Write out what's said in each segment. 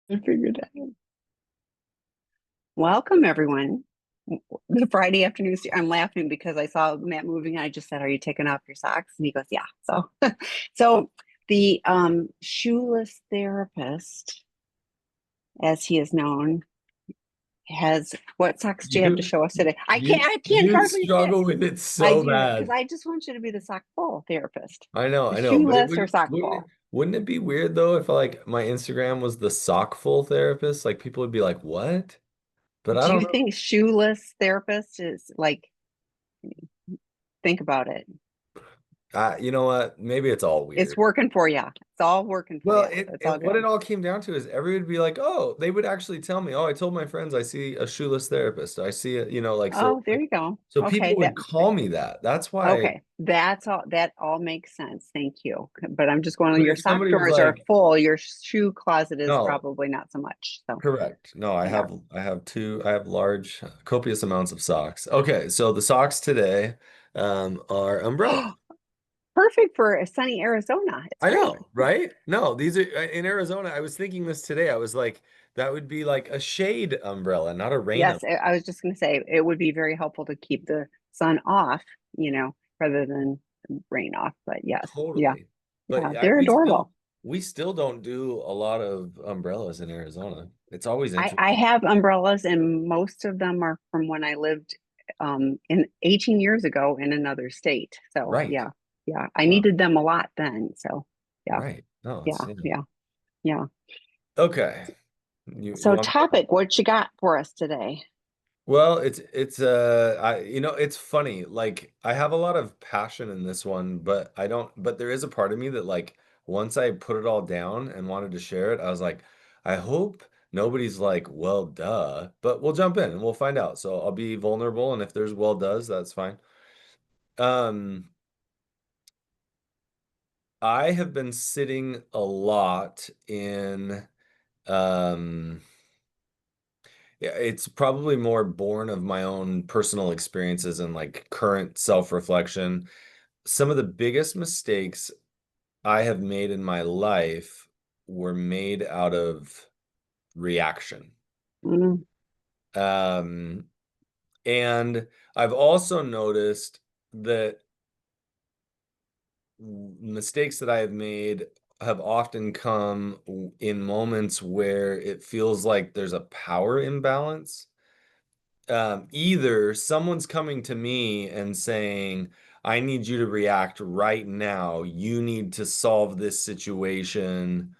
I figured that. Welcome, everyone. The Friday afternoon. I'm laughing because I saw Matt moving. And I just said, "Are you taking off your socks?" And he goes, "Yeah." So the shoeless therapist, as he is known, has what socks do you have to You show us today? I can't. you I can't you hardly say it. struggle with it I so do because bad. I just want you to be the sock full therapist, the I know, but it shoeless or would sock wouldn't it, full. wouldn't it be weird though if like my Instagram was the sockful therapist? Like people would be like, "What?" But I Do don't you know. think shoeless therapist is like? Think about it. You know what? Maybe it's all It's weird. working for you. It's all working for Well, you. It's all what it good. all came down to is everybody would be like, "Oh," they would actually tell me, "Oh, I told my friends I see a shoeless therapist. I see it, like so Oh, there you go. so Okay, people would call me that. That's why okay. That's all. That all makes sense. Thank you. But I'm just going. but Your if sock somebody was drawers are like, full. Your shoe closet is "No, probably not so much. So correct. No, yeah, I have large copious amounts of socks. Okay, so the socks today are umbrellas. perfect for a sunny Arizona. It's I great. know, right? No, these are in Arizona. I was thinking this today. I was like, that would be like a shade umbrella, not a rain Yes, umbrella. I was just going to say it would be very helpful to keep the sun off, rather than rain off. But yes, yeah, Totally. But yeah, they're adorable. we still don't do a lot of umbrellas in Arizona. It's always I interesting. have umbrellas, and most of them are from when I lived in 18 years ago in another state. So Right. yeah, yeah, I Wow. needed them a lot then. So yeah, Right. No, it's yeah, yeah, yeah. Okay. You So want me to topic, what you got for us today? Well, it's it's funny. Like I have a lot of passion in this one, but I don't but there is a part of me that like once I put it all down and wanted to share it, I was like, I hope nobody's like, well, duh. But we'll jump in and we'll find out. So I'll be vulnerable and if there's well does, that's fine. Um, I have been sitting a lot in um yeah, it's probably more born of my own personal experiences and like current self-reflection. Some of the biggest mistakes I have made in my life were made out of reaction. Mm, Um, and I've also noticed that mistakes that I have made have often come in moments where it feels like there's a power imbalance. Either someone's coming to me and saying, I need you to react right now. You need to solve this situation.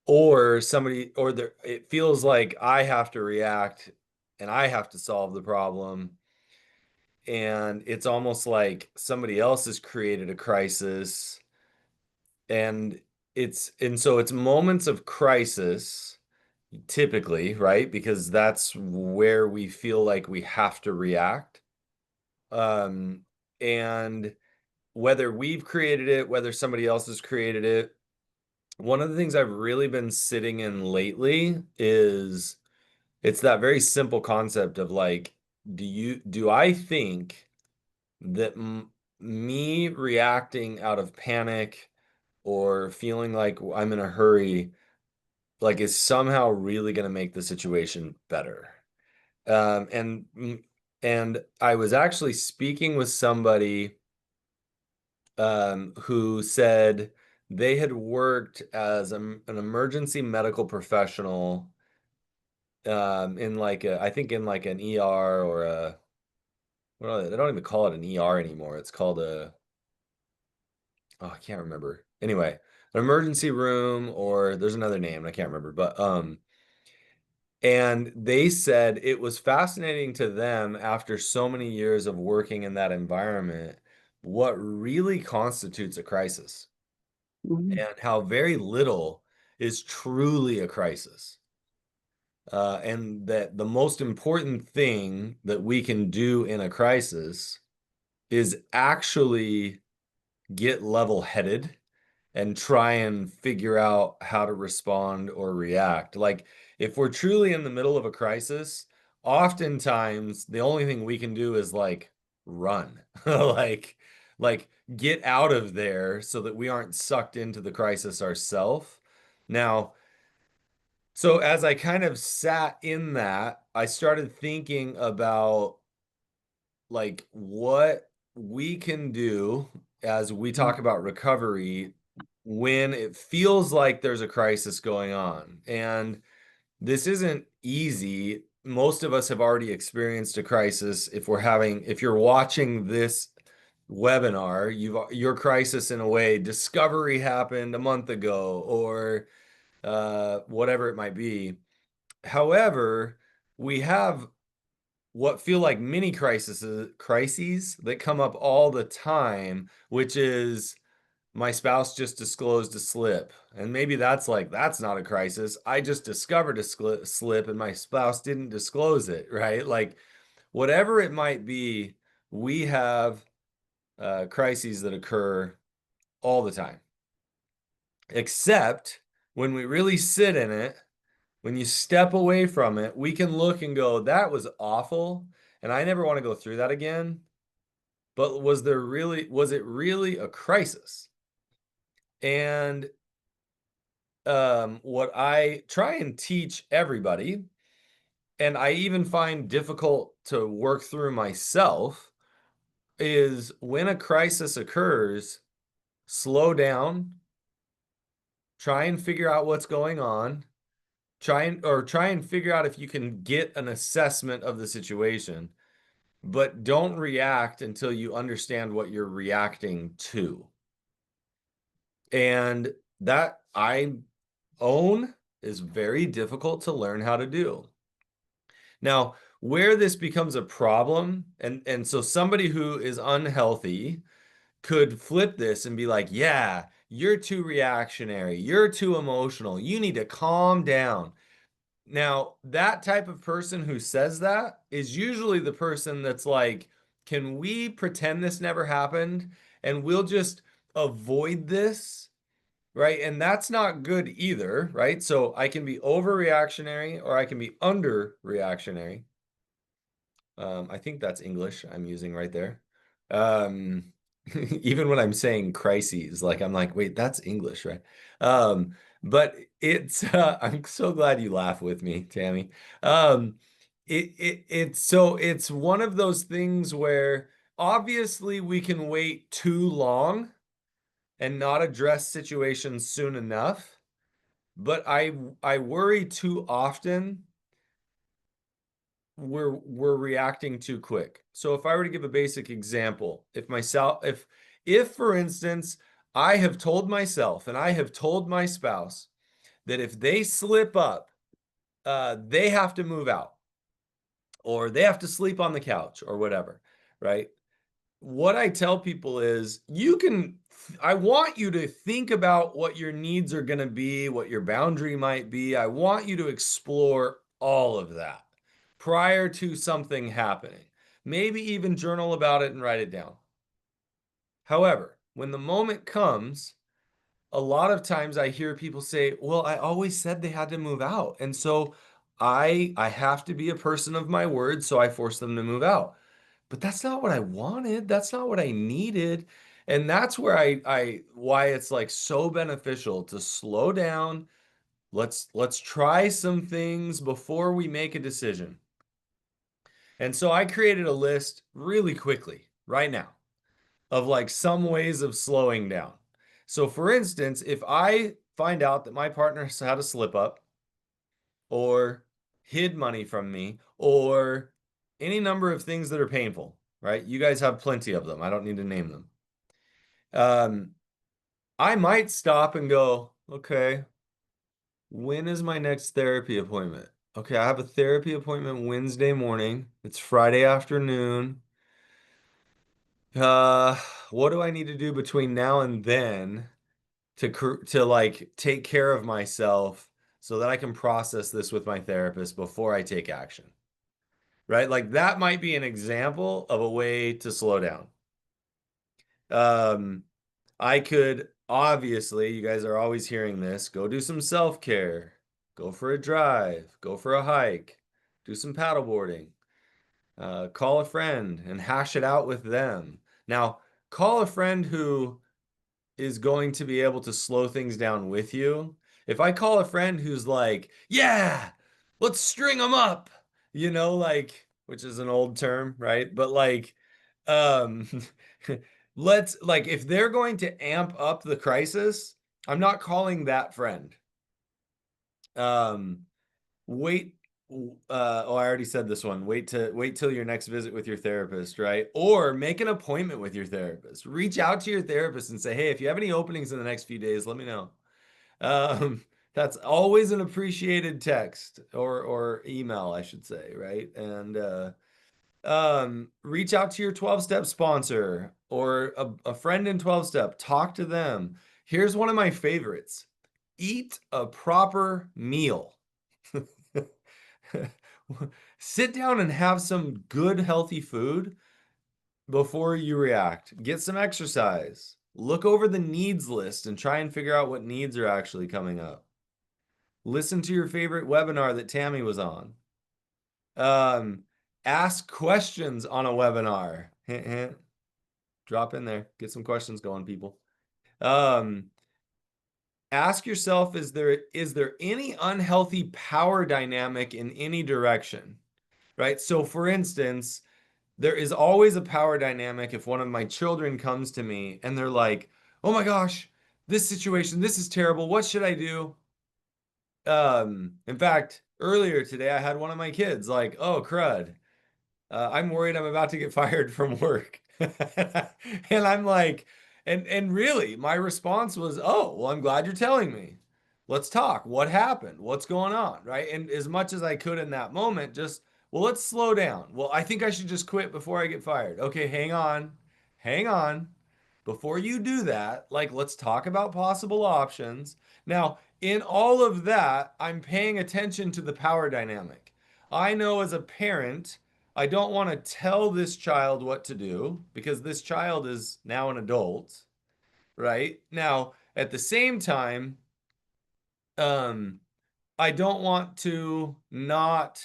Or it feels like I have to react and I have to solve the problem. And it's almost like somebody else has created a crisis. And so it's moments of crisis typically, right? Because that's where we feel like we have to react. Um, and whether we've created it, whether somebody else has created it, one of the things I've really been sitting in lately is it's that very simple concept of like, do I think that me reacting out of panic or feeling like I'm in a hurry, like is somehow really going to make the situation better? Um, and and I was actually speaking with somebody who said they had worked as an emergency medical professional in like I think in like an ER or a well, they don't even call it an ER anymore. It's called I can't remember. Anyway, an emergency room or there's another name, I can't remember. But and they said it was fascinating to them after so many years of working in that environment, what really constitutes a crisis mm, and how very little is truly a crisis. And that the most important thing that we can do in a crisis is actually get level-headed and try and figure out how to respond or react. Like, if we're truly in the middle of a crisis, oftentimes the only thing we can do is like run, like, like get out of there so that we aren't sucked into the crisis ourselves. Now, So as I kind of sat in that, I started thinking about like what we can do as we Mm, talk about recovery when it feels like there's a crisis going on. And this isn't easy. Most of us have already experienced a crisis. If you're watching this webinar, your crisis in a way, discovery happened a month ago or whatever it might be. However, we have what feel like mini crises that come up all the time, which is my spouse just disclosed a slip. And maybe that's not a crisis. I just discovered a slip and my spouse didn't disclose it, right? Like whatever it might be, we have crises that occur all the time. Except when we really sit in it, when you step away from it, we can look and go, that was awful. And I never want to go through that again. But was it really a crisis? And what I try and teach everybody, and I even find difficult to work through myself, is when a crisis occurs, slow down, try and figure out what's going on, try and figure out if you can get an assessment of the situation, but don't react until you understand what you're reacting to. And that I own is very difficult to learn how to do. Now, where this becomes a problem, and so somebody who is unhealthy could flip this and be like, yeah, you're too reactionary, you're too emotional, you need to calm down. Now, that type of person who says that is usually the person that's like, can we pretend this never happened and we'll just avoid this? Right. And that's not good either. Right. So I can be overreactionary or I can be under reactionary. I think that's English I'm using right there. Um, even when I'm saying crises, like I'm like, wait, that's English, right? But I'm so glad you laugh with me, Tammy. Um, it's one of those things where obviously we can wait too long and not address situations soon enough, but I worry too often we're reacting too quick. So if I were to give a basic example, if for instance I have told myself and I have told my spouse that if they slip up, they have to move out or they have to sleep on the couch or whatever, right? What I tell people is I want you to think about what your needs are going to be, what your boundary might be. I want you to explore all of that prior to something happening. Maybe even journal about it and write it down. However, when the moment comes, a lot of times I hear people say, "Well, I always said they had to move out." And so I have to be a person of my word, so I force them to move out. But that's not what I wanted. That's not what I needed. And that's where I why it's like so beneficial to slow down. Let's try some things before we make a decision. And so I created a list really quickly right now of like some ways of slowing down. So for instance, if I find out that my partner has had a slip up or hid money from me or any number of things that are painful, right? You guys have plenty of them. I don't need to name them. Um, I might stop and go, okay, when is my next therapy appointment? Okay, I have a therapy appointment Wednesday morning. It's Friday afternoon. Uh, what do I need to do between now and then to like take care of myself so that I can process this with my therapist before I take action? Right? Like that might be an example of a way to slow down. Um, I could obviously, you guys are always hearing this, go do some self-care, go for a drive, go for a hike, do some paddleboarding, call a friend and hash it out with them. Now, call a friend who is going to be able to slow things down with you. If I call a friend who's like, yeah, let's string them up, like, which is an old term, right? But like, um, let's like, if they're going to amp up the crisis, I'm not calling that friend. Um, wait, oh, I already said this one. Wait till your next visit with your therapist, right? Or make an appointment with your therapist. Reach out to your therapist and say, hey, if you have any openings in the next few days, let me know. Um, that's always an appreciated text or email, I should say, right? And reach out to your 12-step sponsor or a friend in 12-step. Talk to them. Here's one of my favorites. Eat a proper meal. Sit down and have some good, healthy food before you react. Get some exercise. Look over the needs list and try and figure out what needs are actually coming up. Listen to your favorite webinar that Tammy was on. Um, Ask questions on a webinar. Hint, hint. Drop in there. Get some questions going, people. Um, Ask yourself, is there any unhealthy power dynamic in any direction? Right? So for instance, there is always a power dynamic if one of my children comes to me and they're like, "Oh my gosh, this situation, this is terrible. What should I do?" In fact, earlier today I had one of my kids like, "Oh, crud. I'm worried I'm about to get fired from work." And I'm like, and really, my response was, "Oh, well, I'm glad you're telling me. Let's talk. What happened? What's going on?" Right? And as much as I could in that moment, just, well, let's slow down. Well, I think I should just quit before I get fired. Okay, hang on. Hang on. Before you do that, like, let's talk about possible options. Now, in all of that, I'm paying attention to the power dynamic. I know as a parent, I don't want to tell this child what to do because this child is now an adult, right? Now, at the same time, um, I don't want to not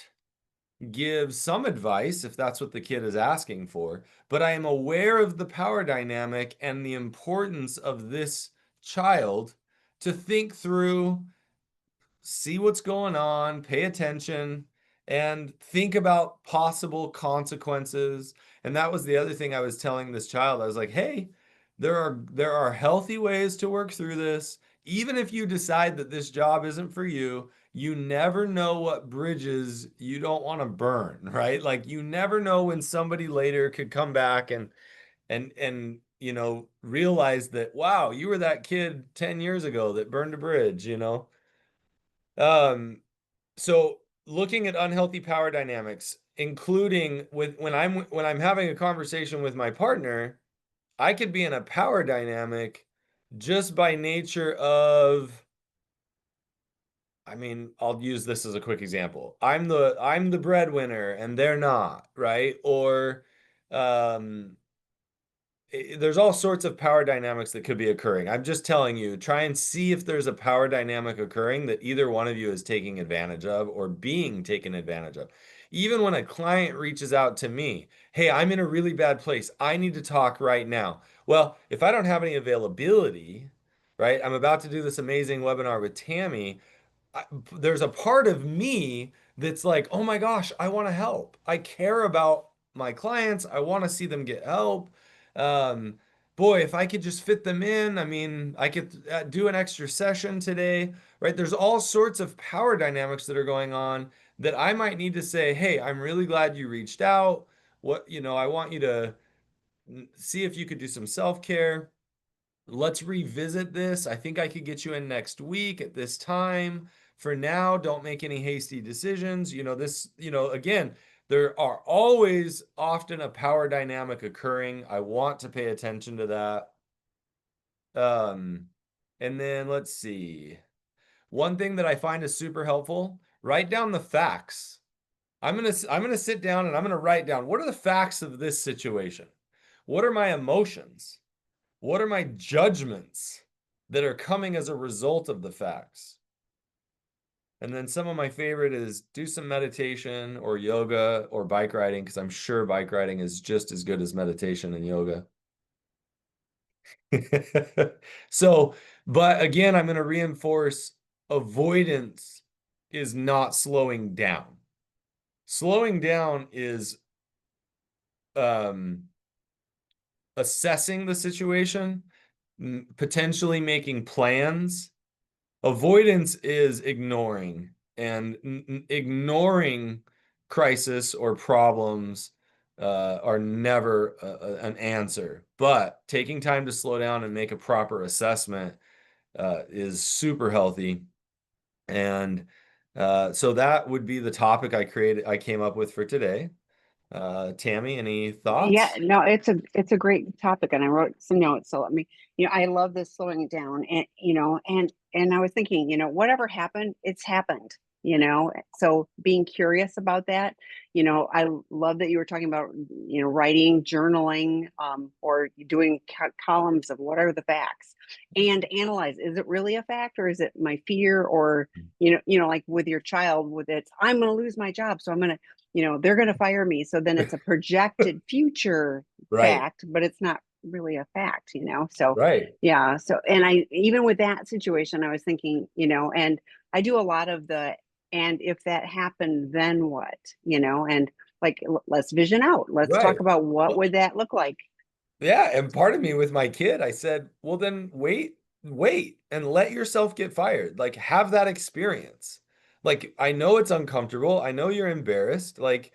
give some advice if that's what the kid is asking for, but I am aware of the power dynamic and the importance of this child to think through, see what's going on, pay attention, and think about possible consequences. And that was the other thing I was telling this child. I was like, "Hey, there are healthy ways to work through this. Even if you decide that this job isn't for you, you never know what bridges you don't want to burn, right? Like you never know when somebody later could come back and realize that, wow, you were that kid 10 years ago that burned a bridge." Um, so looking at unhealthy power dynamics, including with when I'm having a conversation with my partner, I could be in a power dynamic just by nature of, I mean, I'll use this as a quick example. I'm the breadwinner and they're not, right? Or um there's all sorts of power dynamics that could be occurring. I'm just telling you, try and see if there's a power dynamic occurring that either one of you is taking advantage of or being taken advantage of. Even when a client reaches out to me, hey, I'm in a really bad place. I need to talk right now. Well, if I don't have any availability, right? I'm about to do this amazing webinar with Tammy. There's a part of me that's like, oh my gosh, I want to help. I care about my clients. I want to see them get help. Um, Boy, if I could just fit them in, I mean, I could do an extra session today, right? There's all sorts of power dynamics that are going on that I might need to say, hey, I'm really glad you reached out. I want you to see if you could do some self-care. Let's revisit this. I think I could get you in next week at this time. For now, don't make any hasty decisions. Again, there are always often a power dynamic occurring. I want to pay attention to that. And then let's see. One thing that I find is super helpful, write down the facts. I'm gonna sit down and I'm gonna write down what are the facts of this situation? What are my emotions? What are my judgments that are coming as a result of the facts? And then some of my favorite is do some meditation or yoga or bike riding, because I'm sure bike riding is just as good as meditation and yoga. So, but again, I'm going to reinforce avoidance is not slowing down. Slowing down is um, assessing the situation, potentially making plans. Avoidance is ignoring, and ignoring crisis or problems are never an answer. But taking time to slow down and make a proper assessment is super healthy. And so that would be the topic I came up with for today. Tammy, any Yeah, thoughts? no, it's a great topic, and I wrote some notes. So let me, I love this slowing it down, and and I was thinking, whatever happened, it's happened. So being curious about that, I love that you were talking about, writing, journaling, or doing columns of what are the facts, and analyze, is it really a fact, or is it my fear, or like with your child, with it, I'm going to lose my job, so I'm going to, they're going to fire me. So then it's a projected future Right, fact, but it's not really a fact, So, right. yeah. So, and even with that situation, I was thinking, and I do a lot of and if that happened, then what, and like, let's vision out. Let's talk Right. about what Well, would that look like? yeah, and part of me with my kid, I said, well, then wait, and let yourself get fired. Like, have that experience. Like, I know it's uncomfortable. I know you're embarrassed. Like,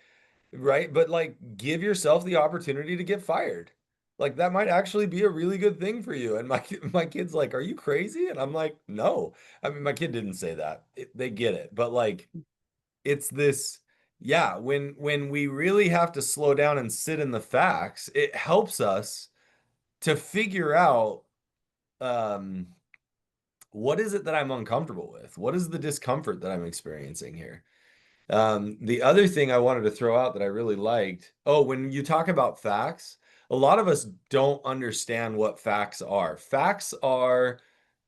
right? But like, give yourself the opportunity to get fired. Like, that might actually be a really good thing for you. And my kid's like, are you crazy? And I'm like, no. I mean, my kid didn't say that. They get it. But like, it's this, yeah, when we really have to slow down and sit in the facts, it helps us to figure out um what is it that I'm uncomfortable with? What is the discomfort that I'm experiencing here? The other thing I wanted to throw out that I really liked, oh, when you talk about facts, a lot of us don't understand what facts are. Facts are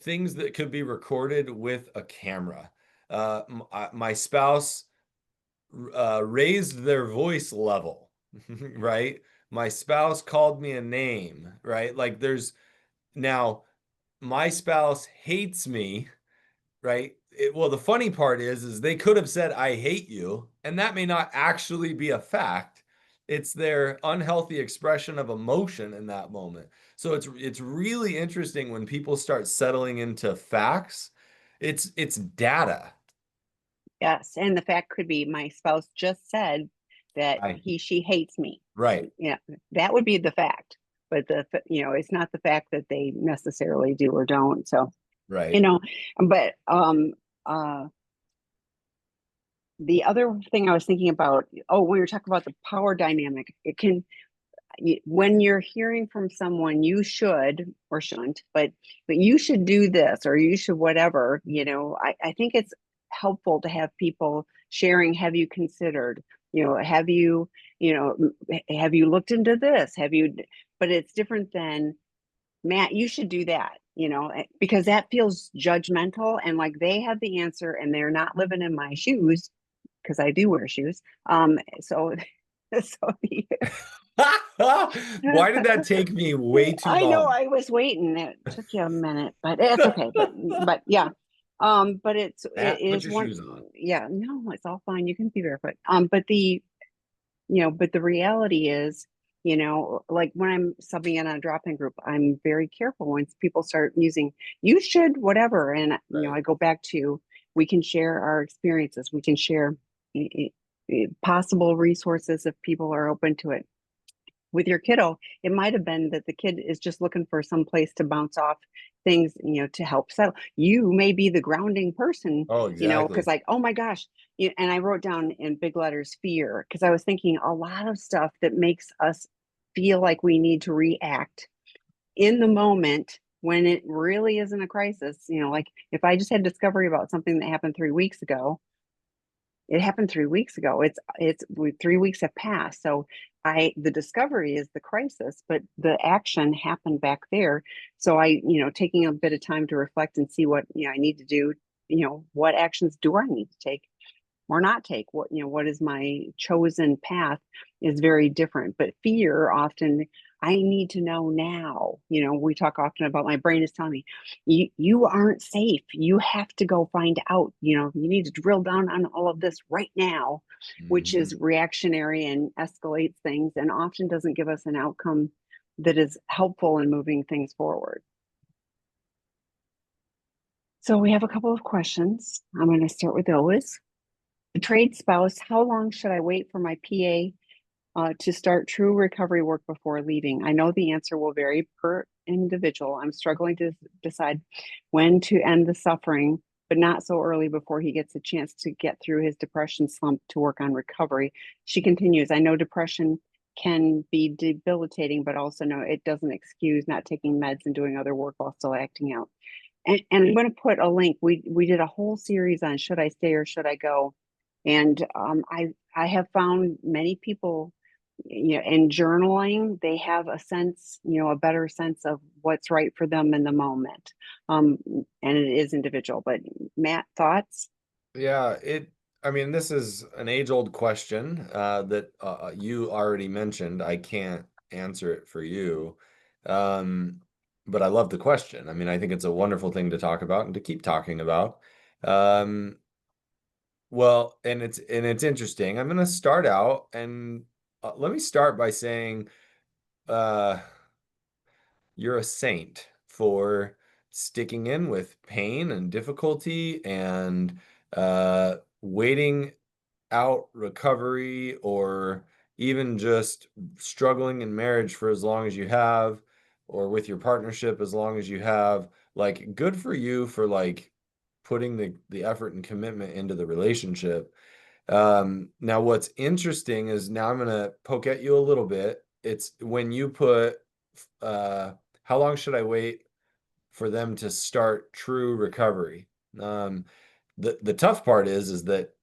things that could be recorded with a camera. My spouse raised their voice level, right? My spouse called me a name, right? Like there's now my spouse hates me, right? Well, the funny part is they could have said I hate you, and that may not actually be a fact. It's their unhealthy expression of emotion in that moment. So it's really interesting when people start settling into facts. It's data. Yes. And the fact could be, my spouse just said that I, she hates me. right, Yeah, that would be the fact. But it's not the fact that they necessarily do or don't. So, you right. know, but uh the other thing I was thinking about, oh, when you're talking about the power dynamic, it can, when you're hearing from someone, you should or shouldn't, but you should do this or you should whatever, I think it's helpful to have people sharing, have you considered, have you, have you looked into this, have you, but it's different than, Matt, you should do that, because that feels judgmental, and like they have the answer and they're not living in my shoes, because I do wear shoes. So so the, Why did that take me way too I know, long? I was waiting. It took you a minute, but it's okay. But yeah. But it Matt, put is your one, shoes on. yeah, no, it's all fine. You can be barefoot. But the reality is, like when I'm subbing in on a drop-in group, I'm very careful when people start using, you should, whatever. And, Right. I go back to, we can share our experiences. We can share possible resources if people are open to it. With your kiddo, it might have been that the kid is just looking for some place to bounce off things, to help settle. You may be the grounding person, Oh, because exactly. like, oh my gosh, and I wrote down in big letters fear, because I was thinking a lot of stuff that makes us feel like we need to react in the moment when it really isn't a crisis. Like if I just had discovery about something that happened 3 weeks ago, it happened 3 weeks ago. 3 weeks have passed. So the discovery is the crisis, but the action happened back there. So taking a bit of time to reflect and see what, I need to do, what actions do I need to take? or not take, what is my chosen path is very different. But fear often, I need to know now. We talk often about my brain is telling me, you aren't safe. You have to go find out. You need to drill down on all of this right now, which Mhm. is reactionary and escalates things and often doesn't give us an outcome that is helpful in moving things forward. So we have a couple of questions. I'm going to start with those. Trade spouse, how long should I wait for my PA to start true recovery work before leaving? I know the answer will vary per individual. I'm struggling to decide when to end the suffering, but not so early before he gets a chance to get through his depression slump to work on recovery. She continues, I know depression can be debilitating, but also no, it doesn't excuse not taking meds and doing other work while still acting out. And I'm going to put a link. We did a whole series on should I stay or should I go, and I have found many people, in journaling, they have a sense, a better sense of what's right for them in the moment, and it is individual. But Matt, thoughts? Yeah, I mean, this is an age-old question that you already mentioned. I can't answer it for you. Um, but I love the question. I mean, I think it's a wonderful thing to talk about and to keep talking about. Um, well, and it's interesting. I'm going to start out and let me start by saying uh, you're a saint for sticking in with pain and difficulty and waiting out recovery or even just struggling in marriage for as long as you have or with your partnership as long as you have. Like, good for you for like putting the effort and commitment into the relationship. Now what's interesting is now I'm gonna poke at you a little bit. It's when you put uh how long should I wait for them to start true recovery? Um, the tough part is that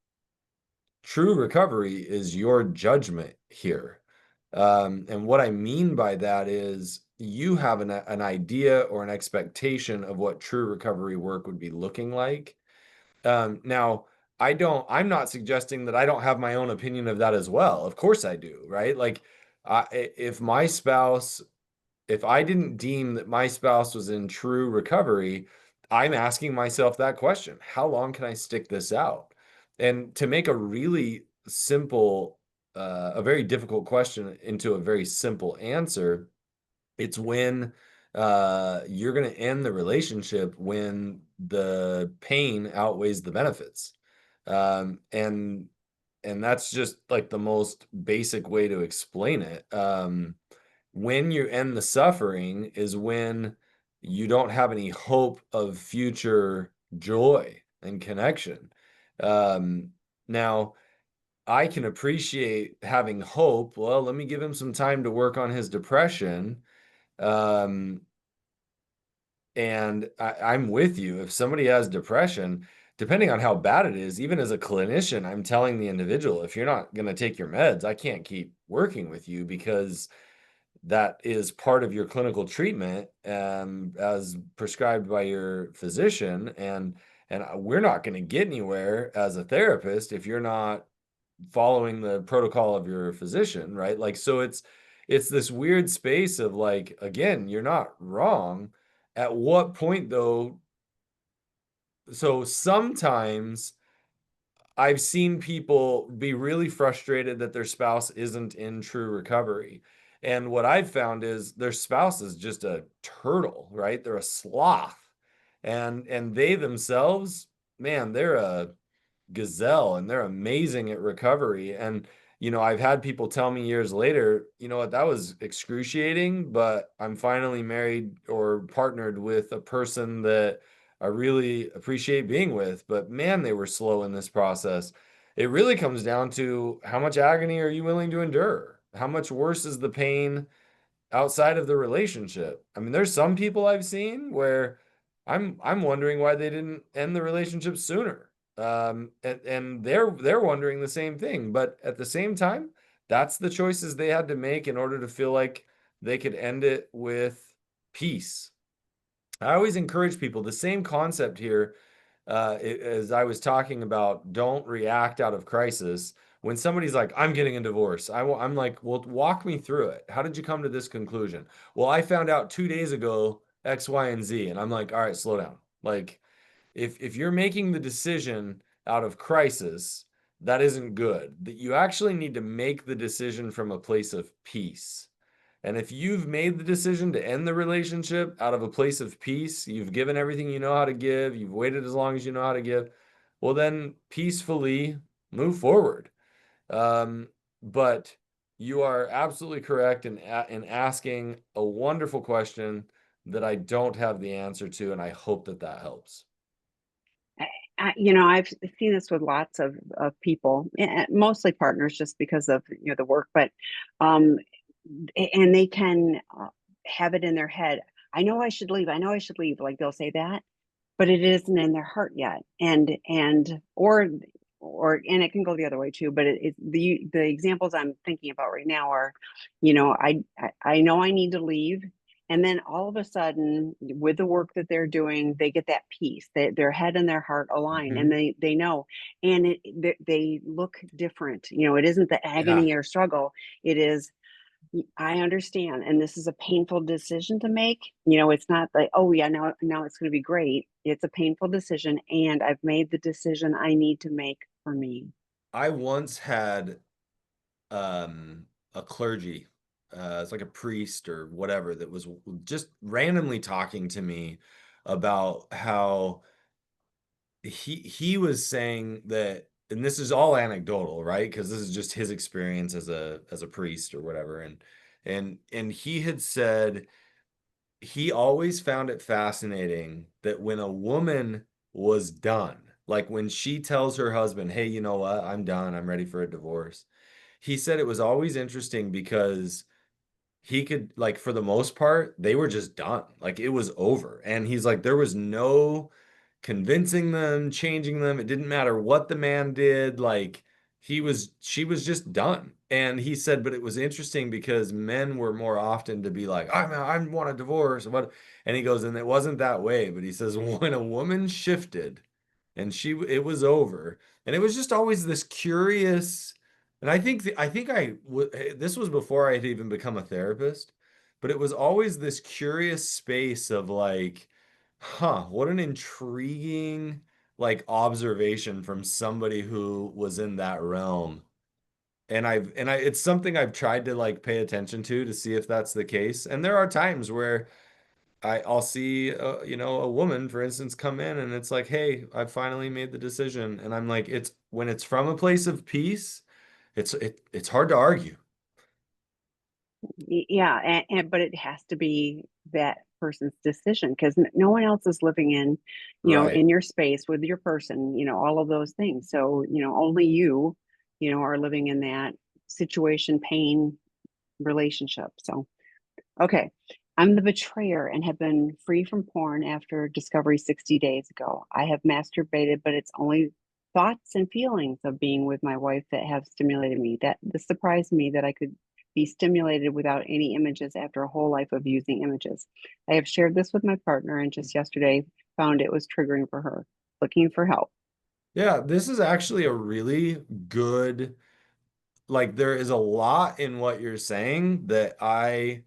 true recovery is your judgment here. And what I mean by that is you have an idea or an expectation of what true recovery work would be looking like. Now, I'm not suggesting that I don't have my own opinion of that as well. Of course I do, right? Like, if my spouse if I didn't deem that my spouse was in true recovery, I'm asking myself that question. How long can I stick this out? And to make a really simple, a very difficult question into a very simple answer, it's when you're going to end the relationship when the pain outweighs the benefits. Um, and and that's just like the most basic way to explain it. When you end the suffering is when you don't have any hope of future joy and connection. Um, Now, I can appreciate having hope. Well, let me give him some time to work on his depression. Um, and I'm with you. If somebody has depression, depending on how bad it is, even as a clinician, I'm telling the individual, if you're not going to take your meds, I can't keep working with you because that is part of your clinical treatment as prescribed by your physician. And we're not going to get anywhere as a therapist if you're not following the protocol of your physician, right? Like, so it's this weird space of like, again, you're not wrong. At what point though? So sometimes I've seen people be really frustrated that their spouse isn't in true recovery. And what I've found is their spouse is just a turtle, right? They're a sloth. And they themselves, man, they're a gazelle and they're amazing at recovery. And, I've had people tell me years later, you know what, that was excruciating, but I'm finally married or partnered with a person that I really appreciate being with. But man, they were slow in this process. It really comes down to how much agony are you willing to endure? How much worse is the pain outside of the relationship? I mean, there's some people I've seen where I'm wondering why they didn't end the relationship sooner. And they're wondering the same thing. But at the same time, that's the choices they had to make in order to feel like they could end it with peace. I always encourage people the same concept here. as I was talking about, don't react out of crisis. When somebody's like, I'm getting a divorce, I'm like, well, walk me through it. How did you come to this conclusion? Well, I found out 2 days ago, X, Y, and Z. And I'm like, all right, slow down. Like, if you're making the decision out of crisis, that isn't good. That you actually need to make the decision from a place of peace. And if you've made the decision to end the relationship out of a place of peace, you've given everything you know how to give, you've waited as long as you know how to give, well, then peacefully move forward. Um, but you are absolutely correct in asking a wonderful question that I don't have the answer to, and I hope that that helps. I've seen this with lots of people, mostly partners, just because of the work, but um, and they can have it in their head. I know I should leave. I know I should leave. Like they'll say that, but it isn't in their heart yet, and or and it can go the other way too. But the examples I'm thinking about right now are, I know I need to leave, and then all of a sudden, with the work that they're doing, they get that peace. Their head and their heart align, and Mhm. they know, and they look different. It isn't the Yeah. agony or struggle. It is, I understand, and this is a painful decision to make. It's not like, oh yeah, now it's going to be great. It's a painful decision, and I've made the decision I need to make for me. I once had a clergy, it's like a priest or whatever, that was just randomly talking to me about how he was saying that, and this is all anecdotal, right? Because this is just his experience as a priest or whatever, and he had said he always found it fascinating that when a woman was done, like when she tells her husband, "Hey, you know what? I'm done. I'm ready for a divorce." He said it was always interesting because he could, like, for the most part, they were just done. Like it was over. And he's like, there was no convincing them, changing them. It didn't matter what the man did. Like she was just done. And he said, but it was interesting because men were more often to be like, I want a divorce. What? And he goes, and it wasn't that way. But he says, when a woman shifted and it was over. And it was just always this curious, and this was before I had even become a therapist, but it was always this curious space of like, huh, what an intriguing like observation from somebody who was in that realm. And it's something I've tried to like pay attention to see if that's the case. And there are times where I'll see a woman, for instance, come in and it's like, hey, I've finally made the decision. And I'm like, it's when it's from a place of peace, it's hard to argue. Yeah, but it has to be that person's decision, because no one else is living Right. in your space with your person, all of those things. So, only you are living in that situation, pain, relationship. So, okay. I'm the betrayer and have been free from porn after discovery 60 days ago. I have masturbated, but it's only thoughts and feelings of being with my wife that have stimulated me. That this surprised me that I could be stimulated without any images after a whole life of using images. I have shared this with my partner and just yesterday found it was triggering for her, looking for help. Yeah, this is actually a really good, like, there is a lot in what you're saying that I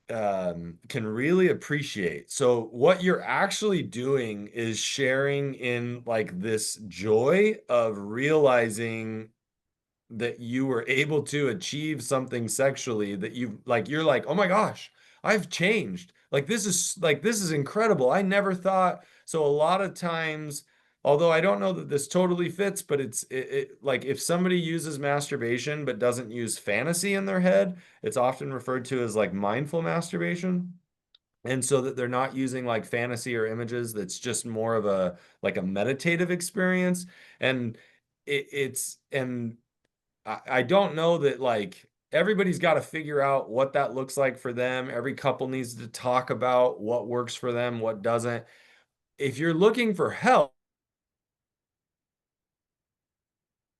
can really appreciate. So what you're actually doing is sharing in like this joy of realizing that you were able to achieve something sexually that you're like, oh my gosh, I've changed. This is incredible. I never thought. So a lot of times, although I don't know that this totally fits, but like if somebody uses masturbation but doesn't use fantasy in their head, it's often referred to as like mindful masturbation. And so that they're not using like fantasy or images, that's just more of a like a meditative experience. And and I don't know that like everybody's got to figure out what that looks like for them. Every couple needs to talk about what works for them, what doesn't. If you're looking for help,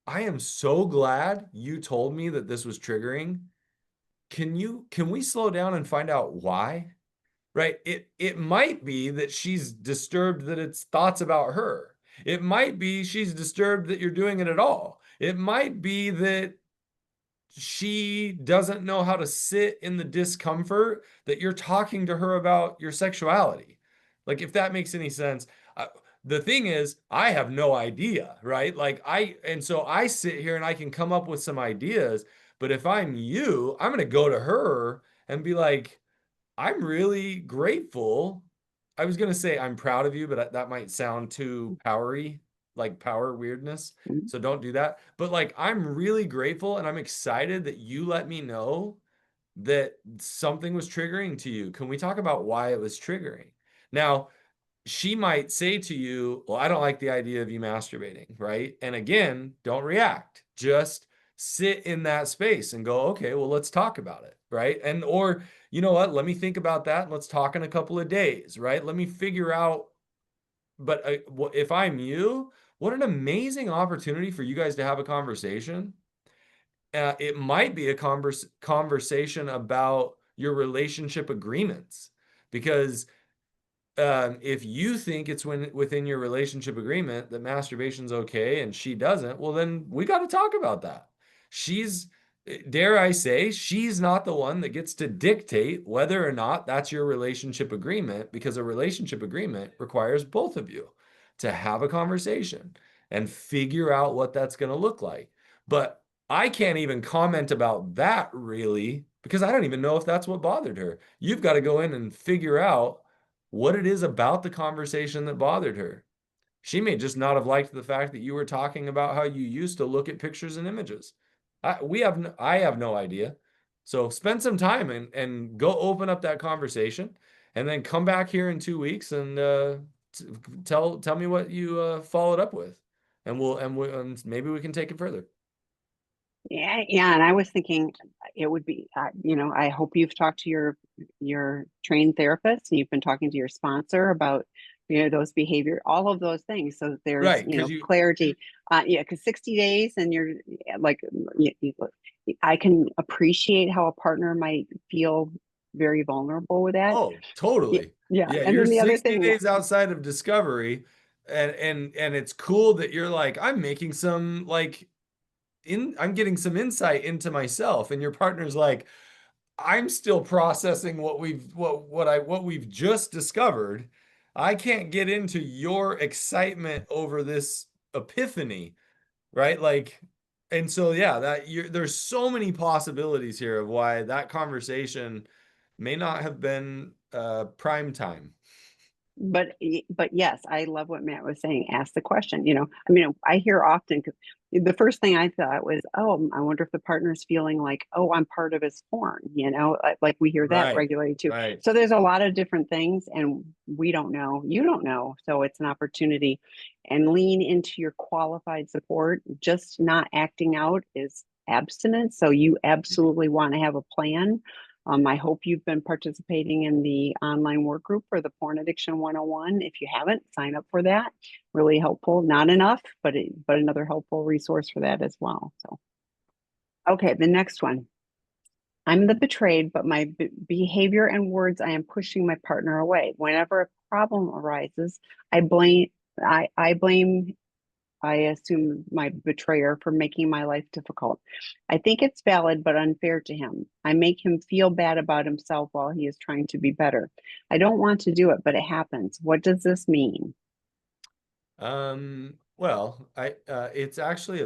I am so glad you told me that this was triggering. Can we slow down and find out why? right? It might be that she's disturbed that it's thoughts about her. It might be she's disturbed that you're doing it at all. It might be that she doesn't know how to sit in the discomfort that you're talking to her about your sexuality. Like, if that makes any sense. Uh, the thing is, I have no idea, right? And so I sit here and I can come up with some ideas, but if I'm you, I'm going to go to her and be like, I'm really grateful. I was gonna say I'm proud of you, but that might sound too powery, like power weirdness. Mhm. So don't do that. But like, I'm really grateful and I'm excited that you let me know that something was triggering to you. Can we talk about why it was triggering? Now, she might say to you, well, I don't like the idea of you masturbating, right? And again, don't react. Just sit in that space and go, okay, well, let's talk about it, right? And, or, you know what, let me think about that and let's talk in a couple of days, right? Let me figure out. But if I'm you, what an amazing opportunity for you guys to have a conversation. It might be a conversation about your relationship agreements because if you think it's within your relationship agreement that masturbation's okay and she doesn't, well, then we got to talk about that. She's, dare I say, she's not the one that gets to dictate whether or not that's your relationship agreement because a relationship agreement requires both of you to have a conversation and figure out what that's going to look like. But I can't even comment about that really because I don't even know if that's what bothered her. You've got to go in and figure out what it is about the conversation that bothered her. She may just not have liked the fact that you were talking about how you used to look at pictures and images. I have no idea. So spend some time and go open up that conversation and then come back here in 2 weeks and tell me what you followed up with. And maybe we can take it further. Yeah, yeah, and I was thinking it would be, I hope you've talked to your trained therapist and you've been talking to your sponsor about, those behavior, all of those things. So there's, Right, because you clarity. Yeah, because 60 days and you're like, I can appreciate how a partner might feel very vulnerable with that. Oh, Yeah, totally. yeah. Yeah, And you're then the other 60 thing, days outside of discovery and it's cool that you're like I'm making some like in I'm getting some insight into myself and your partner's like I'm still processing what we've just discovered. I can't get into your excitement over this epiphany, right? Like, and so yeah, there's so many possibilities here of why that conversation may not have been prime time. but yes, I love what Matt was saying. Ask the question. I mean, I hear often because the first thing I thought was, oh, I wonder if the partner's feeling like, oh, I'm part of his porn. Like we hear that Right, regularly too. right. So there's a lot of different things, and we don't know. You don't know, so it's an opportunity, and lean into your qualified support. Just not acting out is abstinence. So you absolutely want to have a plan. I hope you've been participating in the online work group for the Porn Addiction 101. If you haven't, sign up for that. Really helpful. Not enough, but another helpful resource for that as well. So, okay, the next one. I'm the betrayed, but my behavior and words, I am pushing my partner away. Whenever a problem arises, I blame I blame I assume my betrayer for making my life difficult. I think it's valid but unfair to him. I make him feel bad about himself while he is trying to be better. I don't want to do it, but it happens. What does this mean? Well, I it's actually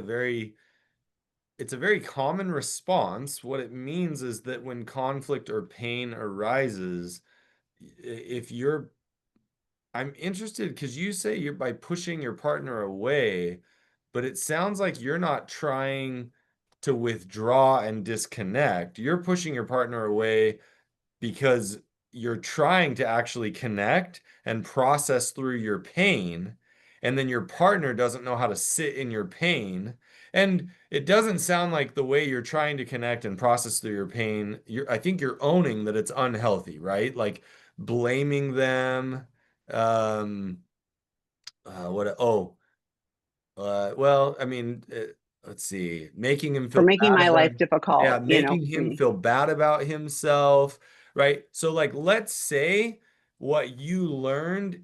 it's a very common response. What it means is that when conflict or pain arises, if you're I'm interested because you say you're by pushing your partner away, but it sounds like you're not trying to withdraw and disconnect. You're pushing your partner away because you're trying to actually connect and process through your pain, and then your partner doesn't know how to sit in your pain. And it doesn't sound like the way you're trying to connect and process through your pain, I think you're owning that it's unhealthy, right? Like blaming them. Um, what, oh, well, I mean, let's see, making him For feel making bad my about, life yeah, difficult, making him feel bad about himself, right? So like, let's say what you learned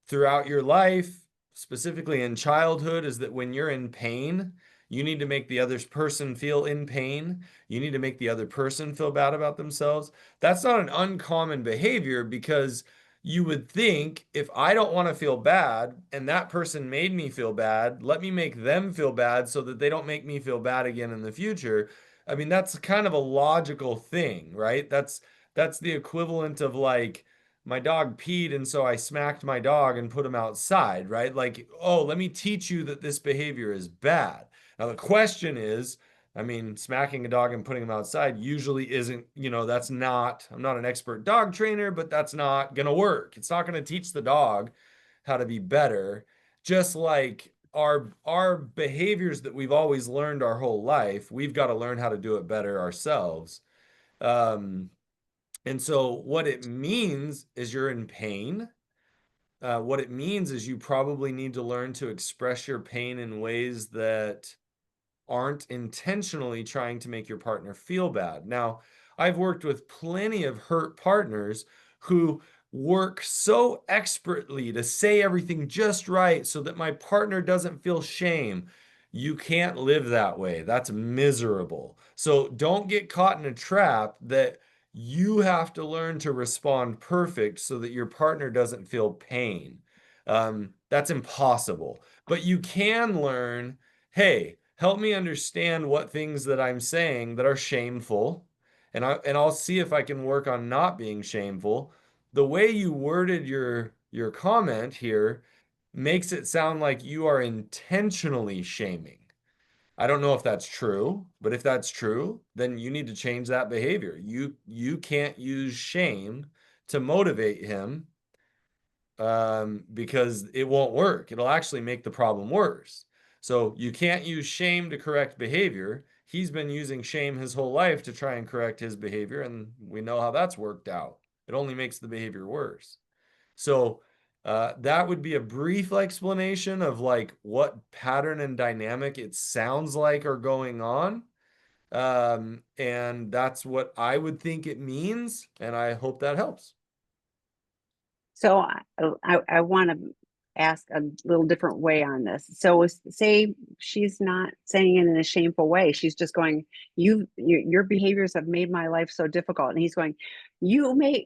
throughout your life, specifically in childhood, is that when you're in pain, you need to make the other person feel in pain. You need to make the other person feel bad about themselves. That's not an uncommon behavior because you would think if I don't want to feel bad and that person made me feel bad, let me make them feel bad so that they don't make me feel bad again in the future. I mean, that's kind of a logical thing, right? That's the equivalent of like my dog peed and so I smacked my dog and put him outside, right? Like, oh, let me teach you that this behavior is bad. Now, the question is, I mean, smacking a dog and putting him outside usually isn't, that's not, I'm not an expert dog trainer, but that's not going to work. It's not going to teach the dog how to be better. Just like our behaviors that we've always learned our whole life, we've got to learn how to do it better ourselves. Um, and so what it means is you're in pain. What it means is you probably need to learn to express your pain in ways that aren't intentionally trying to make your partner feel bad. Now, I've worked with plenty of hurt partners who work so expertly to say everything just right so that my partner doesn't feel shame. You can't live that way. That's miserable. So don't get caught in a trap that you have to learn to respond perfect so that your partner doesn't feel pain. That's impossible. But you can learn, hey, help me understand what things that I'm saying that are shameful, and I'll see if I can work on not being shameful. The way you worded your comment here makes it sound like you are intentionally shaming. I don't know if that's true, but if that's true, then you need to change that behavior. You can't use shame to motivate him because it won't work. It'll actually make the problem worse. So you can't use shame to correct behavior. He's been using shame his whole life to try and correct his behavior, and we know how that's worked out. It only makes the behavior worse. So that would be a brief explanation of like what pattern and dynamic it sounds like are going on. And that's what I would think it means, and I hope that helps. So I want to ask a little different way on this. So say she's not saying it in a shameful way. She's just going, your behaviors have made my life so difficult. And he's going, you're making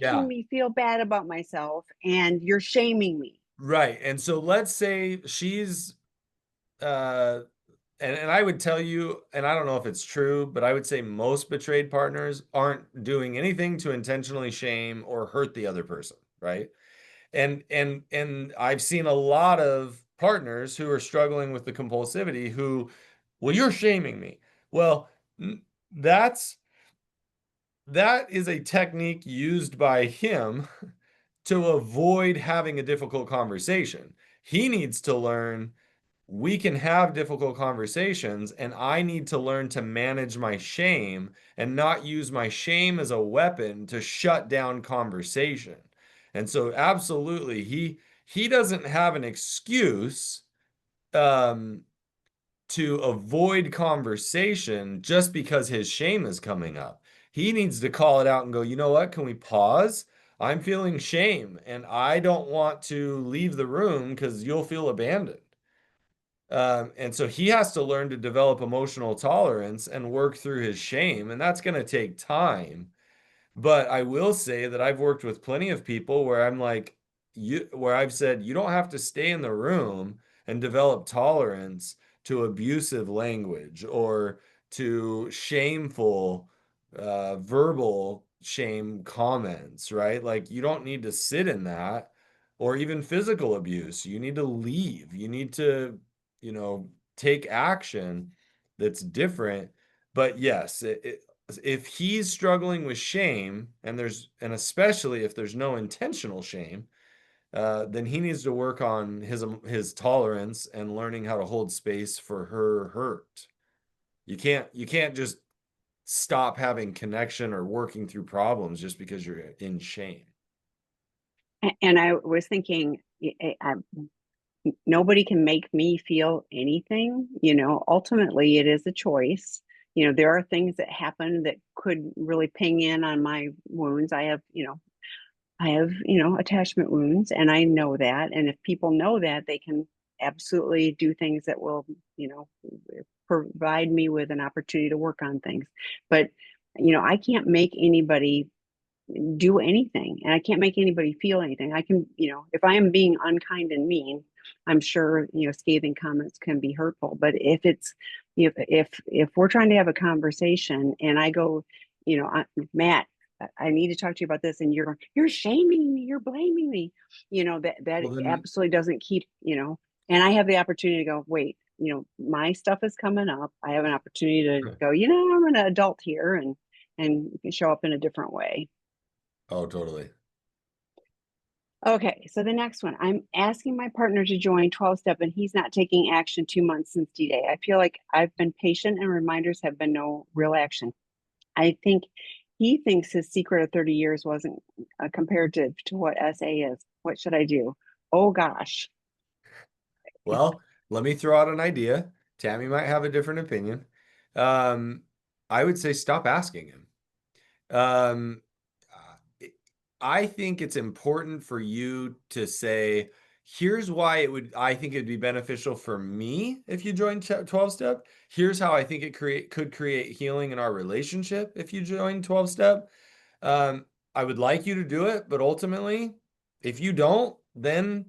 Yeah. me feel bad about myself and you're shaming me. Right. And so let's say she's uh and I would tell you, and I don't know if it's true, but I would say most betrayed partners aren't doing anything to intentionally shame or hurt the other person, right? And I've seen a lot of partners who are struggling with the compulsivity who, well, you're shaming me. Well, that's that is a technique used by him to avoid having a difficult conversation. He needs to learn we can have difficult conversations, and I need to learn to manage my shame and not use my shame as a weapon to shut down conversation. And so absolutely he doesn't have an excuse um to avoid conversation just because his shame is coming up. He needs to call it out and go, you know what? Can we pause? I'm feeling shame and I don't want to leave the room because you'll feel abandoned. And so he has to learn to develop emotional tolerance and work through his shame. And that's going to take time. But I will say that I've worked with plenty of people where I'm like, where I've said, you don't have to stay in the room and develop tolerance to abusive language or to shameful, verbal shame comments, right? Like, you don't need to sit in that or even physical abuse. You need to leave. You need to, take action that's different. But yes, if he's struggling with shame and especially if there's no intentional shame, then he needs to work on his tolerance and learning how to hold space for her hurt. You can't just stop having connection or working through problems just because you're in shame. And I was thinking, nobody can make me feel anything. Ultimately, it is a choice. there are things that happen that could really ping in on my wounds. I have attachment wounds, and I know that. And if people know that, they can absolutely do things that will, you know, provide me with an opportunity to work on things. But, I can't make anybody do anything, and I can't make anybody feel anything. I can, if I am being unkind and mean, I'm sure, scathing comments can be hurtful. But if we're trying to have a conversation and I go, Matt, I need to talk to you about this, and you're shaming me, you're blaming me, that Well, then, absolutely doesn't keep, and I have the opportunity to go, wait, my stuff is coming up. I have an opportunity to go, I'm an adult here, and show up in a different way. oh, totally. Okay, so the next one, I'm asking my partner to join 12 step and he's not taking action 2 months since D-Day. I feel like I've been patient and reminders have been no real action. I think he thinks his secret of 30 years wasn't compared to what SA is. What should I do? Oh gosh. Well, let me throw out an idea. Tammy might have a different opinion. Um, I would say stop asking him. Um, I think it's important for you to say, here's why I think it'd be beneficial for me if you join 12 step. Here's how I think could create healing in our relationship if you join 12 step. I would like you to do it, but ultimately, if you don't, then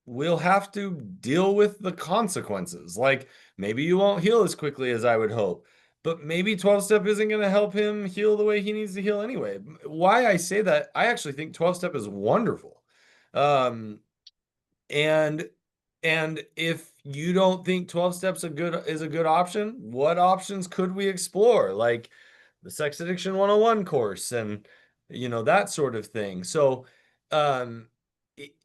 we'll have to deal with the consequences. Like maybe you won't heal as quickly as I would hope, but maybe 12 step isn't going to help him heal the way he needs to heal anyway. Why I say that, I actually think 12 step is wonderful. Um, and and if you don't think 12 steps is a good option, what options could we explore? Like the Sex Addiction 101 course and that sort of thing. So um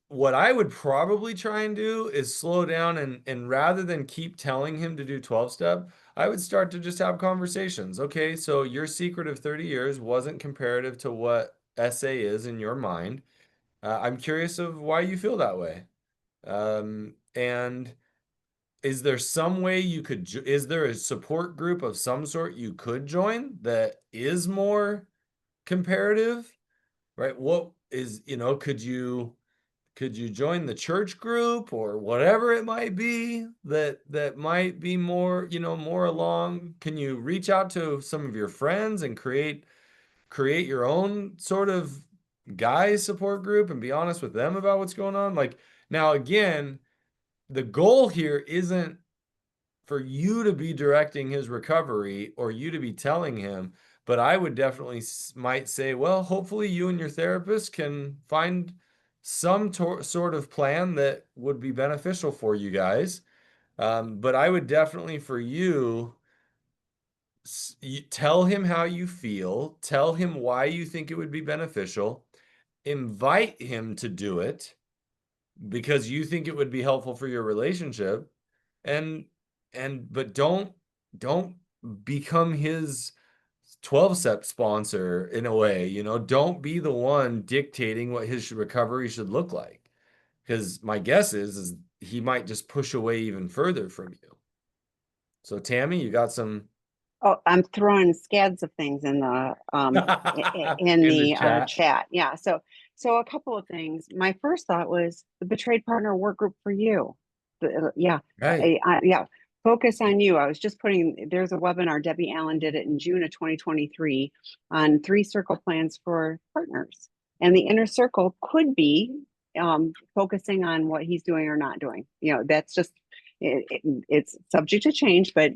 what I would probably try and do is slow down and rather than keep telling him to do 12 step, I would start to just have conversations. Okay, so your secret of 30 years wasn't comparative to what SA is in your mind. I'm curious of why you feel that way. And is there some way is there a support group of some sort you could join that is more comparative, right? What is, could you join the church group or whatever it might be that might be more, more along? Can you reach out to some of your friends and create your own sort of guy support group and be honest with them about what's going on? Like now again, the goal here isn't for you to be directing his recovery or you to be telling him, but I would definitely might say, well, hopefully you and your therapist can find some sort of plan that would be beneficial for you guys. But I would definitely for you, tell him how you feel, tell him why you think it would be beneficial, invite him to do it because you think it would be helpful for your relationship and but don't become his 12 step sponsor in a way, don't be the one dictating what his recovery should look like because my guess is he might just push away even further from you. So Tammy, you got some Oh, I'm throwing scads of things in the in in the the chat. chat. Yeah. So a couple of things. My first thought was the betrayed partner work group for you. Yeah. Right. Yeah. Focus on you. I was just putting. There's a webinar. Debbie Allen did it in June of 2023 on 3 circle plans for partners, and the inner circle could be focusing on what he's doing or not doing. That's just it's subject to change, but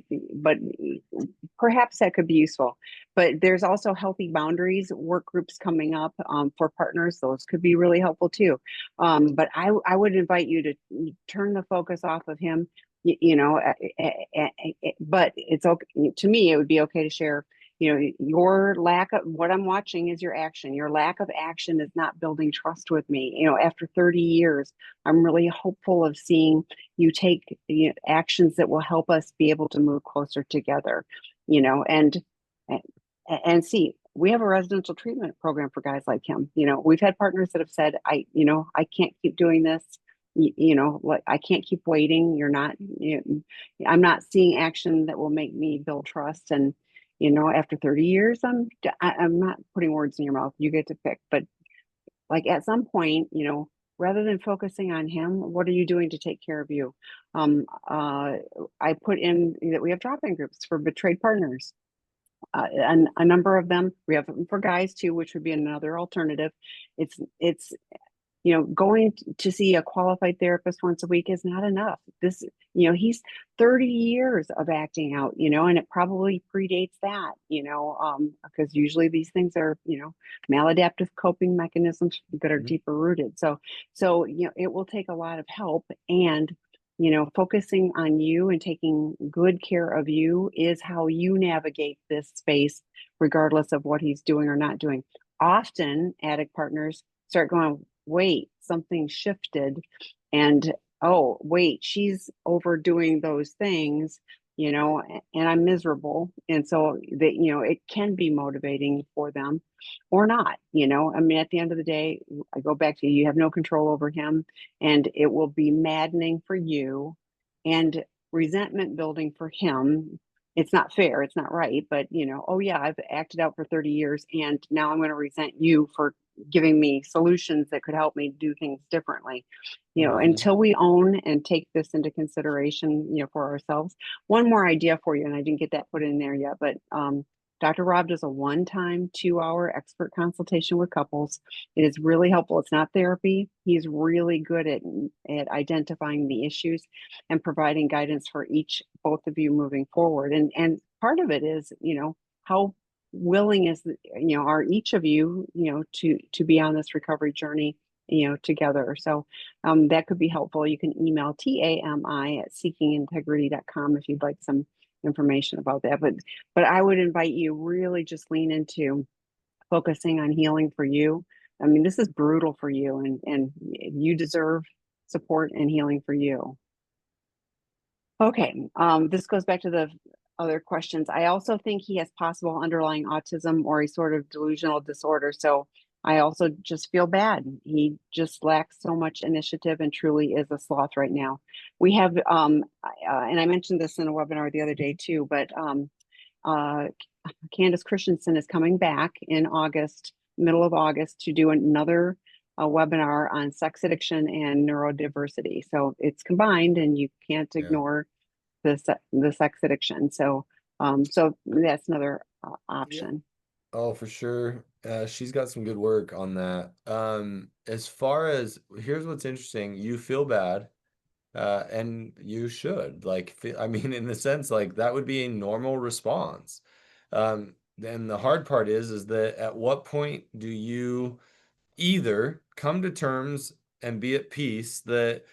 perhaps that could be useful. But there's also healthy boundaries work groups coming up for partners. Those could be really helpful too. But I would invite you to turn the focus off of him. But it's okay to me. It would be okay to share. Your lack of what I'm watching is your action. Your lack of action is not building trust with me. After 30 years, I'm really hopeful of seeing you take actions that will help us be able to move closer together. And see, we have a residential treatment program for guys like him. We've had partners that have said, I can't keep doing this. like I can't keep waiting. I'm not seeing action that will make me build trust. And, after 30 years, I'm not putting words in your mouth. You get to pick. But like at some point, rather than focusing on him, what are you doing to take care of you? I put in that we have drop-in groups for betrayed partners. And a number of them, we have them for guys too, which would be another alternative. It's going to see a qualified therapist once a week is not enough. He's 30 years of acting out, and it probably predates that, because usually these things are, maladaptive coping mechanisms that are deeper rooted. So, it will take a lot of help, and, focusing on you and taking good care of you is how you navigate this space, regardless of what he's doing or not doing. Often addict partners start going, wait, something shifted, and oh, wait, she's overdoing those things, and I'm miserable. And so that, it can be motivating for them or not, I mean, at the end of the day, I go back to you have no control over him, and it will be maddening for you and resentment building for him. It's not fair, it's not right, but oh yeah, I've acted out for 30 years and now I'm going to resent you for giving me solutions that could help me do things differently. Mhm. Until we own and take this into consideration, for ourselves. One more idea for you, and I didn't get that put in there yet, but Dr. Rob does a one-time 2-hour expert consultation with couples. It is really helpful. It's not therapy. He's really good at identifying the issues and providing guidance for both of you moving forward. And part of it is, how willing are each of you, to be on this recovery journey, together. So that could be helpful. You can email tami@seekingintegrity.com if you'd like some information about that. But I would invite you really just lean into focusing on healing for you. I mean, this is brutal for you, and you deserve support and healing for you. Okay, this goes back to the other questions. I also think he has possible underlying autism or a sort of delusional disorder. So I also just feel bad. He just lacks so much initiative and truly is a sloth right now. We have, and I mentioned this in a webinar the other day too, but uh, Candace Christensen is coming back in August, middle of August, to do another webinar on sex addiction and neurodiversity. So it's combined, and you can't Yeah. ignore the sex addiction. So that's another Yeah. option. Oh, for sure. She's got some good work on that. As far as here's what's interesting, you feel bad, and you should I mean, in the sense, like that would be a normal response. Then the hard part is that at what point do you either come to terms and be at peace that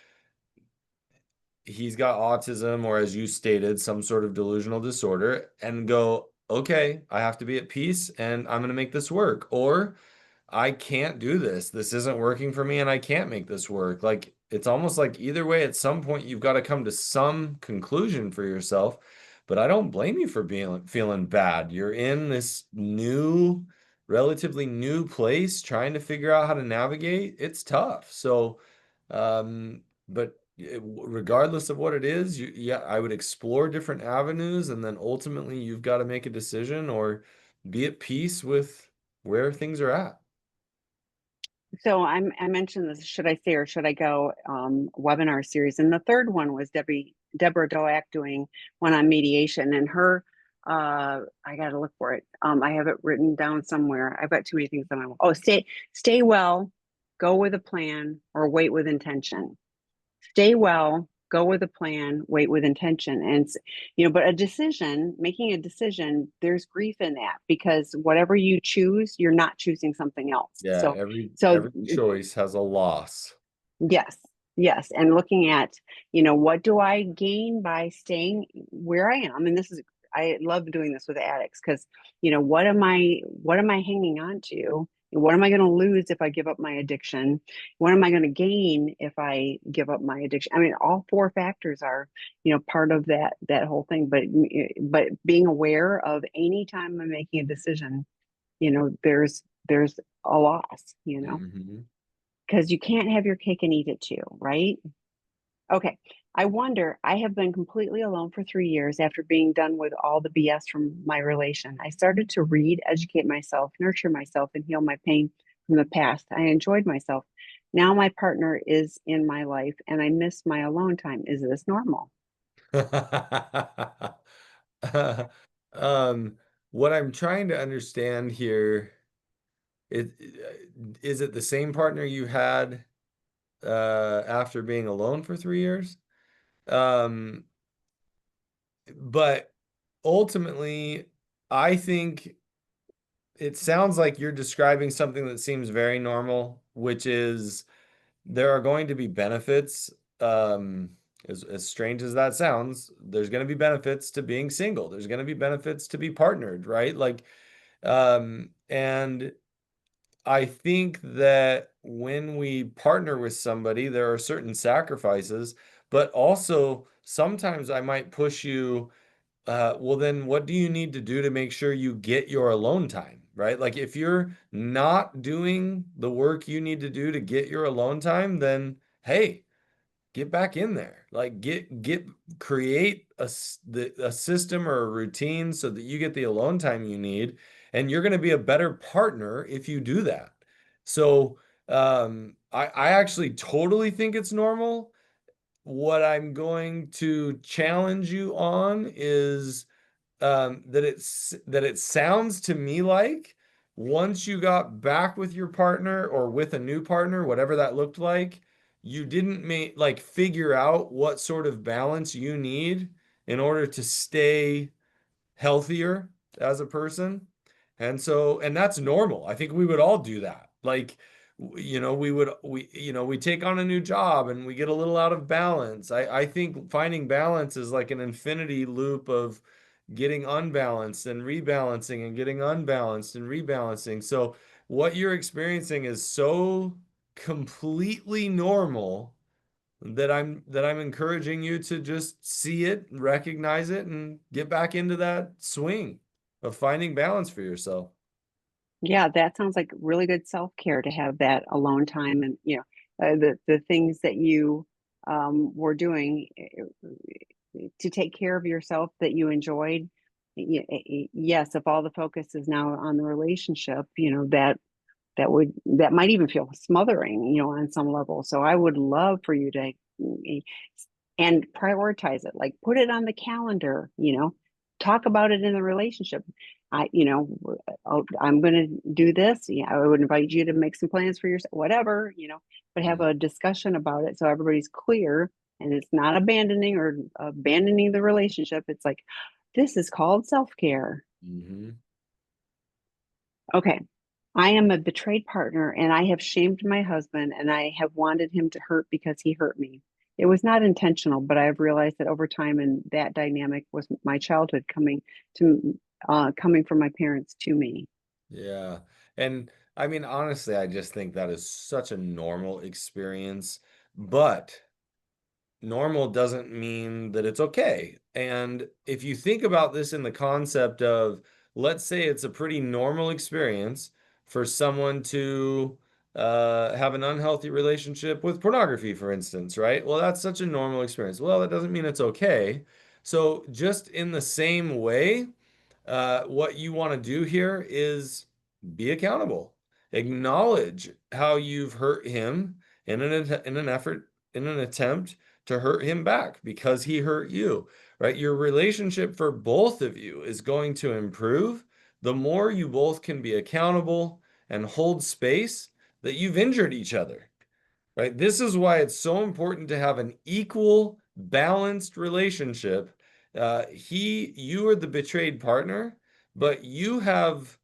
he's got autism or, as you stated, some sort of delusional disorder, and go, okay, I have to be at peace and I'm going to make this work, or I can't do this. This isn't working for me and I can't make this work. Like it's almost like either way, at some point you've got to come to some conclusion for yourself. But I don't blame you for being feeling bad. You're in this new, relatively new place trying to figure out how to navigate. It's tough. So, but regardless of what it is, yeah, I would explore different avenues, and then ultimately you've got to make a decision or be at peace with where things are at. So I mentioned this, should I say or should I go, webinar series. And the third one was Deborah Doak doing one on mediation, and her, I got to look for it. I have it written down somewhere. I've got too many things on my, oh, stay well, go with a plan, or wait with intention. Stay well, go with a plan, wait with intention. And, but making a decision, there's grief in that, because whatever you choose, you're not choosing something else. Yeah, every So choice has a loss. yes, yes. And looking at, what do I gain by staying where I am? And I love doing this with addicts, because, what am I hanging on to? What am I going to lose if I give up my addiction? What am I going to gain if I give up my addiction? I mean, all four factors are, part of that whole thing. But being aware of any time I'm making a decision, there's a loss. Hmm. because you can't have your cake and eat it too, right? Okay. I wonder, I have been completely alone for 3 years after being done with all the BS from my relation. I started to read, educate myself, nurture myself, and heal my pain from the past. I enjoyed myself. Now my partner is in my life and I miss my alone time. Is this normal? Um, what I'm trying to understand here is, is it the same partner you had after being alone for 3 years? Um, but ultimately, I think it sounds like you're describing something that seems very normal, which is there are going to be benefits. As strange as that sounds, there's going to be benefits to being single. There's going to be benefits to be partnered, right? Like, and I think that when we partner with somebody, there are certain sacrifices, but also sometimes I might push you well, then what do you need to do to make sure you get your alone time, right? Like if you're not doing the work you need to do to get your alone time, then hey, get back in there. Like create a system or a routine so that you get the alone time you need, and you're going to be a better partner if you do that. So, I actually totally think it's normal. What I'm going to challenge you on is that it sounds to me like once you got back with your partner or with a new partner, whatever that looked like, you didn't make like figure out what sort of balance you need in order to stay healthier as a person. And so, and that's normal. I think we would all do that. Like, we take on a new job and we get a little out of balance. I think finding balance is like an infinity loop of getting unbalanced and rebalancing and getting unbalanced and rebalancing. So what you're experiencing is so completely normal that I'm encouraging you to just see it, recognize it, and get back into that swing of finding balance for yourself. Yeah, that sounds like really good self-care to have that alone time and the things that you were doing to take care of yourself that you enjoyed. Yes, if all the focus is now on the relationship, that might even feel smothering, on some level. So I would love for you to and prioritize it, like put it on the calendar, talk about it in the relationship. I'm going to do this. Yeah, I would invite you to make some plans for yourself, whatever, but have Mm-hmm. a discussion about it so everybody's clear and it's not abandoning the relationship. It's like, this is called self-care. Mm-hmm. Okay. I am a betrayed partner and I have shamed my husband and I have wanted him to hurt because he hurt me. It was not intentional, but I have realized that over time and that dynamic was my childhood coming from my parents to me. Yeah. And I mean, honestly, I just think that is such a normal experience, but normal doesn't mean that it's okay. And if you think about this in the concept of, let's say it's a pretty normal experience for someone to have an unhealthy relationship with pornography, for instance, right? Well, that's such a normal experience. Well, that doesn't mean it's okay. So, just in the same way, what you want to do here is be accountable. Acknowledge how you've hurt him in an attempt to hurt him back because he hurt you, right? Your relationship for both of you is going to improve the more you both can be accountable and hold space that you've injured each other, right? This is why it's so important to have an equal, balanced relationship. You are the betrayed partner, but you have,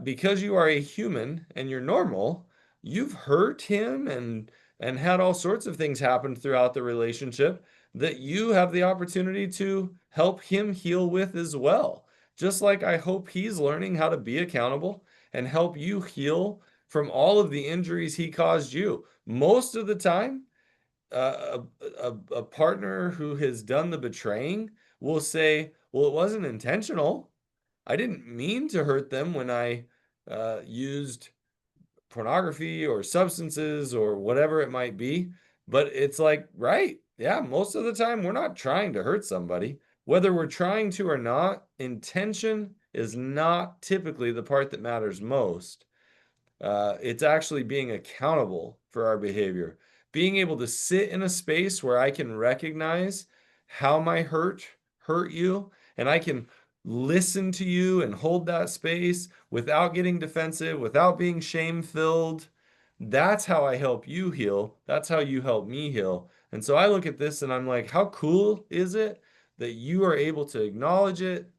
because you are a human and you're normal, you've hurt him and had all sorts of things happen throughout the relationship that you have the opportunity to help him heal with as well. Just like I hope he's learning how to be accountable and help you heal from all of the injuries he caused you. Most of the time, a partner who has done the betraying will say, well, it wasn't intentional. I didn't mean to hurt them when I used pornography or substances or whatever it might be. But it's like, right, yeah, most of the time we're not trying to hurt somebody. Whether we're trying to or not, intention is not typically the part that matters most. It's actually being accountable for our behavior, being able to sit in a space where I can recognize how my hurt you, and I can listen to you and hold that space without getting defensive, without being shame filled. That's how I help you heal. That's how you help me heal. And so I look at this and I'm like, how cool is it that you are able to acknowledge it,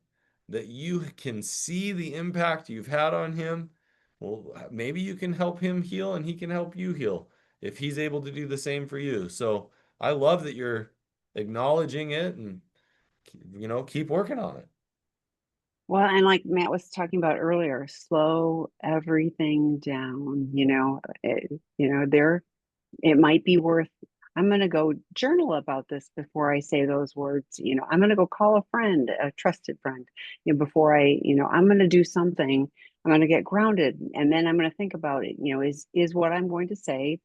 that you can see the impact you've had on him? Well, maybe you can help him heal and he can help you heal if he's able to do the same for you. So I love that you're acknowledging it and, keep working on it. Well, and like Matt was talking about earlier, slow everything down, there it might be worth, I'm going to go journal about this before I say those words. I'm going to go call a friend, a trusted friend, before I'm going to do something. I'm going to get grounded, and then I'm going to think about it. Is what I'm going to say,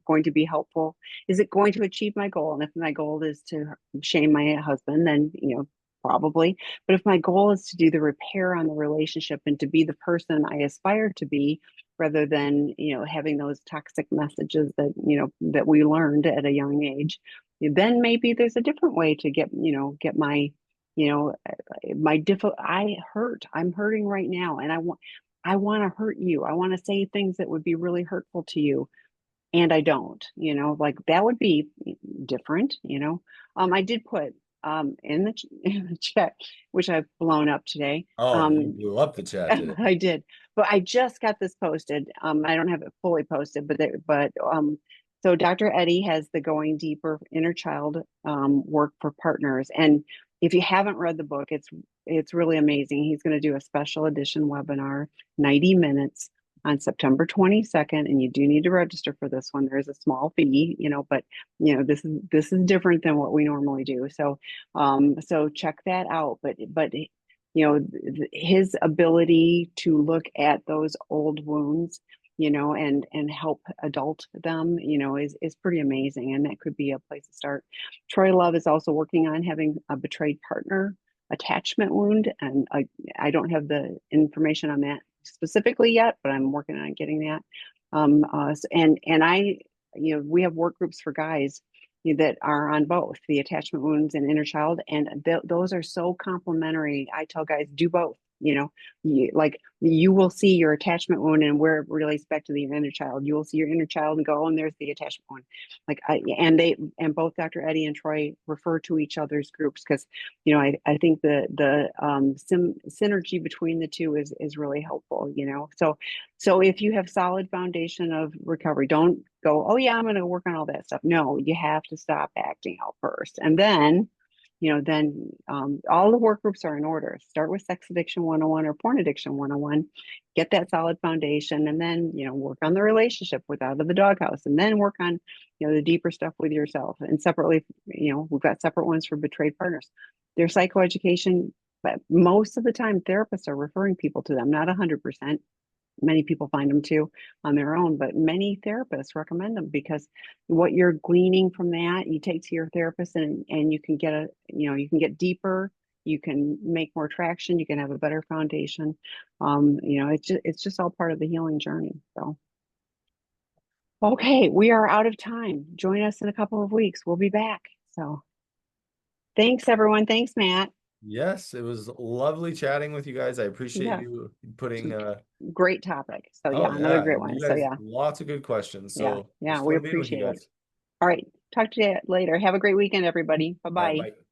going to be helpful? Is it going to achieve my goal? And if my goal is to shame my husband, then, probably. But if my goal is to do the repair on the relationship and to be the person I aspire to be, rather than having those toxic messages that we learned at a young age, then maybe there's a different way to get my I'm hurting right now, and I want to hurt you. I want to say things that would be really hurtful to you, and I don't, like that would be different. I did put in the chat, which I've blown up today. Oh, you blew up the chat today. I did, but I just got this posted. I don't have it fully posted, so Dr. Eddie has the Going Deeper Inner Child work for partners, and if you haven't read the book, it's really amazing. He's going to do a special edition webinar, 90 minutes on September 22nd, and you do need to register for this one. There's a small fee, but this is different than what we normally do. So check that out. But his ability to look at those old wounds, and help adult them, is pretty amazing, and that could be a place to start. Troy Love is also working on having a betrayed partner attachment wound, and I don't have the information on that specifically yet, but I'm working on getting that. And I, we have work groups for guys that are on both the attachment wounds and inner child, and those are so complementary. I tell guys, do both. You will see your attachment wound and where it relates back to the inner child. You will see your inner child and go, and there's the attachment wound. And both Dr. Eddie and Troy refer to each other's groups because, I think the synergy between the two is really helpful. So if you have solid foundation of recovery, don't go, oh yeah, I'm going to work on all that stuff. No, you have to stop acting out first, and then all the work groups are in order. Start with sex addiction 101 or porn addiction 101, get that solid foundation, and then, work on the relationship with out of the doghouse, and then work on, the deeper stuff with yourself. And separately, we've got separate ones for betrayed partners. There's psychoeducation, but most of the time therapists are referring people to them, not 100%. Many people find them too on their own, but many therapists recommend them because what you're gleaning from that, you take to your therapist, and you can you can get deeper, you can make more traction, you can have a better foundation. It's just all part of the healing journey. So, okay, we are out of time. Join us in a couple of weeks. We'll be back. So, thanks everyone. Thanks, Matt. Yes, it was lovely chatting with you guys. I appreciate Yeah, you putting great topic. So yeah, oh another yeah, great you one. So guys yeah, lots of good questions. yeah, So it was yeah, we fun being with you appreciate it. guys. All right. Talk to you later. Have a great weekend, everybody. Bye All right, bye. bye.